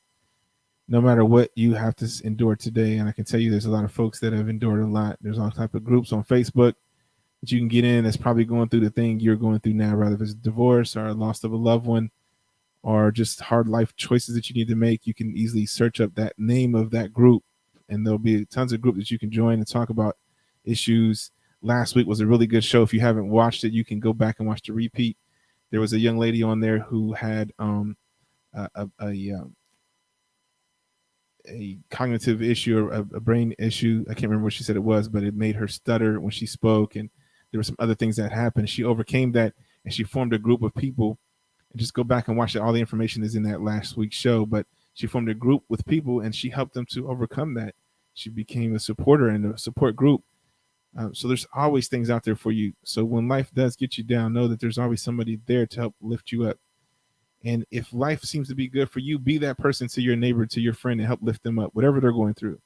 no matter what you have to endure today. And I can tell you there's a lot of folks that have endured a lot. There's all type of groups on Facebook that you can get in that's probably going through the thing you're going through now, whether it's divorce or loss of a loved one or just hard life choices that you need to make. You can easily search up that name of that group, and there'll be tons of groups that you can join and talk about issues. Last week was a really good show. If you haven't watched it, you can go back and watch the repeat. There was a young lady on there who had a cognitive issue or a brain issue. I can't remember what she said it was, but it made her stutter when she spoke, and there were some other things that happened. She overcame that, and she formed a group of people. And just go back and watch it. All the information is in that last week's show, but she formed a group with people, and she helped them to overcome that. She became a supporter in a support group. So there's always things out there for you. So when life does get you down, know that there's always somebody there to help lift you up. And if life seems to be good for you, be that person to your neighbor, to your friend, and help lift them up, whatever they're going through.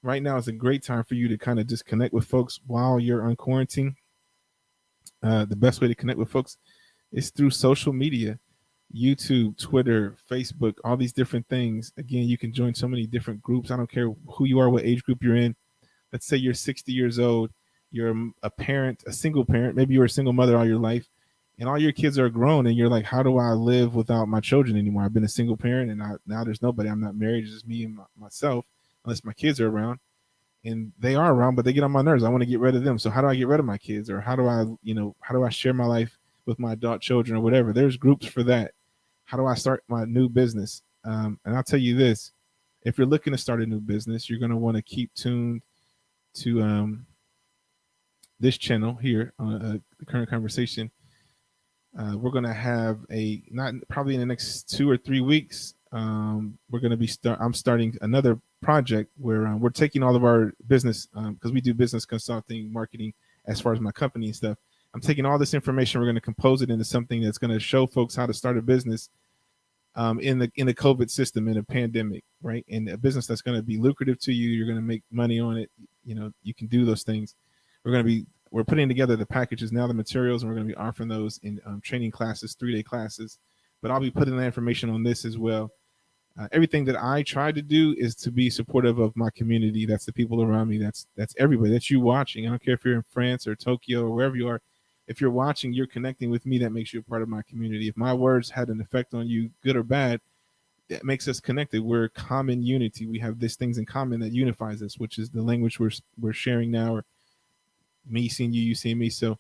Right now is a great time for you to kind of just connect with folks while you're on quarantine. The best way to connect with folks is through social media, YouTube, Twitter, Facebook, all these different things. Again, you can join so many different groups. I don't care who you are, what age group you're in. Let's say you're 60 years old, you're a parent, a single parent, maybe you were a single mother all your life, and all your kids are grown, and you're like, how do I live without my children anymore? I've been a single parent, and now there's nobody. I'm not married. It's just me and myself, unless my kids are around. And they are around, but they get on my nerves. I want to get rid of them. So how do I get rid of my kids? Or how do I share my life with my adult children or whatever? There's groups for that. How do I start my new business? And I'll tell you this, if you're looking to start a new business, you're going to want to keep tuned to this channel here on the current conversation. We're going to have not probably in the next 2 or 3 weeks. We're going to be I'm starting another project where we're taking all of our business, because we do business consulting, marketing, as far as my company and stuff. I'm taking all this information. We're going to compose it into something that's going to show folks how to start a business in the COVID system, in a pandemic, right? And a business that's going to be lucrative to you. You're going to make money on it. You can do those things. We're putting together the packages now, the materials, and we're going to be offering those in training classes, 3-day classes. But I'll be putting that information on this as well. Everything that I try to do is to be supportive of my community. That's the people around me. That's everybody. That's you watching. I don't care if you're in France or Tokyo or wherever you are. If you're watching, you're connecting with me. That makes you a part of my community. If my words had an effect on you, good or bad, that makes us connected. We're common unity. We have these things in common that unifies us, which is the language we're sharing now, or me seeing you, you seeing me. So,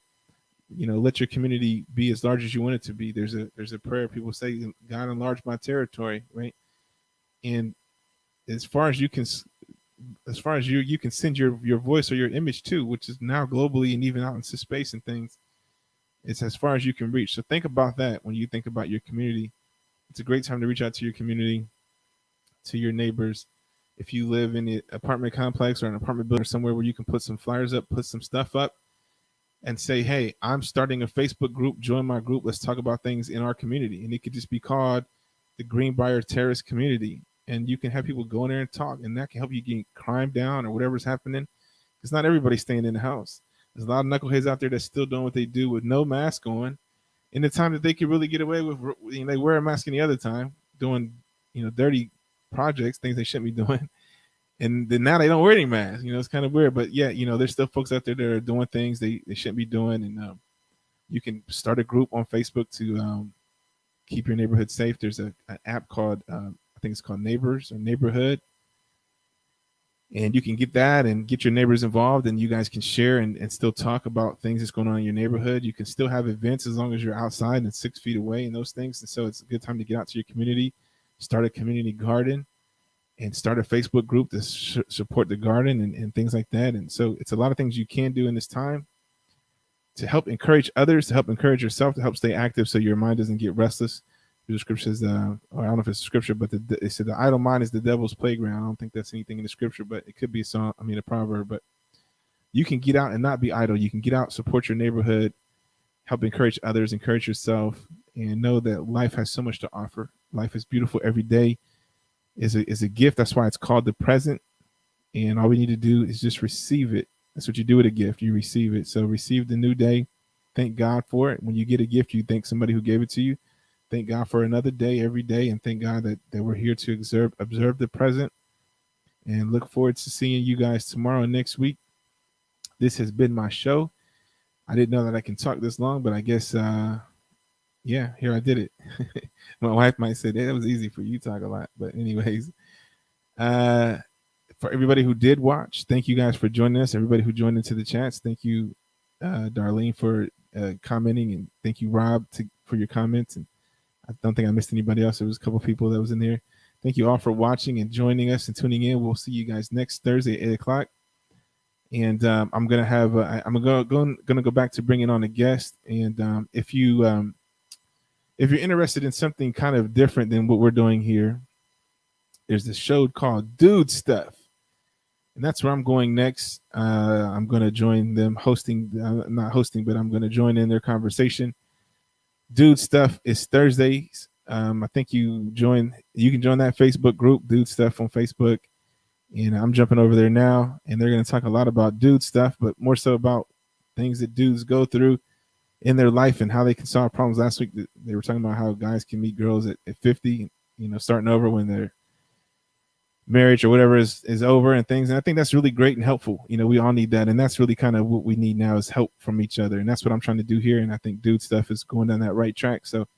let your community be as large as you want it to be. There's a prayer people say, God enlarge my territory, right? And as far as you can send your voice or your image too, which is now globally and even out into space and things. It's as far as you can reach. So think about that when you think about your community. It's a great time to reach out to your community, to your neighbors. If you live in an apartment complex or an apartment building or somewhere where you can put some flyers up, put some stuff up, and say, hey, I'm starting a Facebook group, join my group. Let's talk about things in our community. And it could just be called the Greenbrier Terrace Community. And you can have people go in there and talk, and that can help you get crime down or whatever's happening. Because not everybody's staying in the house. There's a lot of knuckleheads out there that's still doing what they do with no mask on. In the time that they could really get away with, they wear a mask any other time, doing, dirty projects, things they shouldn't be doing. And then now they don't wear any masks. It's kind of weird. But yeah, there's still folks out there that are doing things they shouldn't be doing. And you can start a group on Facebook to keep your neighborhood safe. There's an app called, I think it's called Neighbors or Neighborhood. And you can get that and get your neighbors involved, and you guys can share and still talk about things that's going on in your neighborhood. You can still have events as long as you're outside and 6 feet away and those things. And so it's a good time to get out to your community, start a community garden, and start a Facebook group to support the garden and things like that. And so it's a lot of things you can do in this time to help encourage others, to help encourage yourself, to help stay active so your mind doesn't get restless. The scriptures, or I don't know if it's scripture, but it said the idle mind is the devil's playground. I don't think that's anything in the scripture, but it could be a proverb. But you can get out and not be idle. You can get out, support your neighborhood, help encourage others, encourage yourself, and know that life has so much to offer. Life is beautiful. Every day is a gift. That's why it's called the present. And all we need to do is just receive it. That's what you do with a gift. You receive it. So receive the new day. Thank God for it. When you get a gift, you thank somebody who gave it to you. thank God for another day every day, and thank God that we're here to observe the present, and look forward to seeing you guys tomorrow and next week. This has been my show. I didn't know that I can talk this long, but I guess yeah, here I did it. My wife might say that was easy for you to talk a lot, but anyways, uh, for everybody who did watch, thank you guys for joining us. Everybody who joined into the chats, thank you, Darlene, for commenting, and thank you, Rob, for your comments. And I don't think I missed anybody else. There was a couple people that was in there. Thank you all for watching and joining us and tuning in. We'll see you guys next Thursday at 8 o'clock. And I'm gonna have I'm gonna go back to bringing on a guest. And if you're interested in something kind of different than what we're doing here, there's this show called Dude Stuff, and that's where I'm going next. I'm going to join them hosting, not hosting, but I'm going to join in their conversation. Dude Stuff is Thursdays. I think you can join that Facebook group, Dude Stuff on Facebook. And I'm jumping over there now, and they're going to talk a lot about dude stuff, but more so about things that dudes go through in their life and how they can solve problems. Last week, they were talking about how guys can meet girls at 50, starting over when their marriage or whatever is over and things. And I think that's really great and helpful. We all need that. And that's really kind of what we need now, is help from each other. And that's what I'm trying to do here. And I think Dude Stuff is going down that right track. So if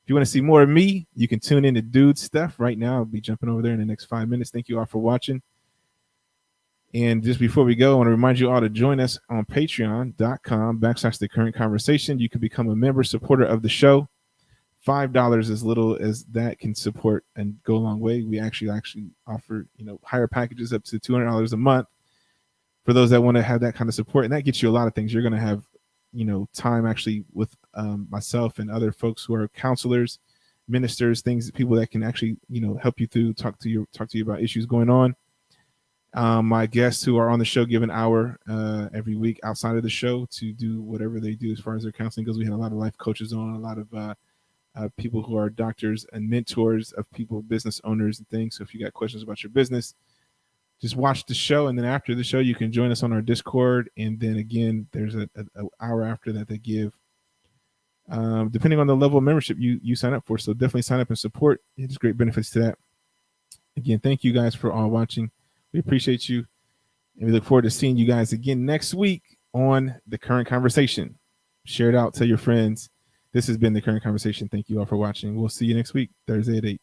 you want to see more of me, you can tune in to Dude Stuff right now. I'll be jumping over there in the next 5 minutes. Thank you all for watching. And just before we go, I want to remind you all to join us on patreon.com/the current conversation. You can become a member supporter of the show. $5, as little as that, can support and go a long way. We actually offer, higher packages up to $200 a month for those that want to have that kind of support. And that gets you a lot of things. You're going to have, time actually with myself and other folks who are counselors, ministers, people that can actually, help you through, talk to you about issues going on. My guests who are on the show give an hour every week outside of the show to do whatever they do as far as their counseling goes. We had a lot of life coaches on, a lot of people who are doctors and mentors of people, business owners and things. So if you got questions about your business, just watch the show. And then after the show, you can join us on our Discord. And then again, there's an hour after that they give, depending on the level of membership you sign up for. So definitely sign up and support. There's great benefits to that. Again, thank you guys for all watching. We appreciate you, and we look forward to seeing you guys again next week on The Current Conversation. Share it out, tell your friends. This has been The Current Conversation. Thank you all for watching. We'll see you next week, Thursday at 8.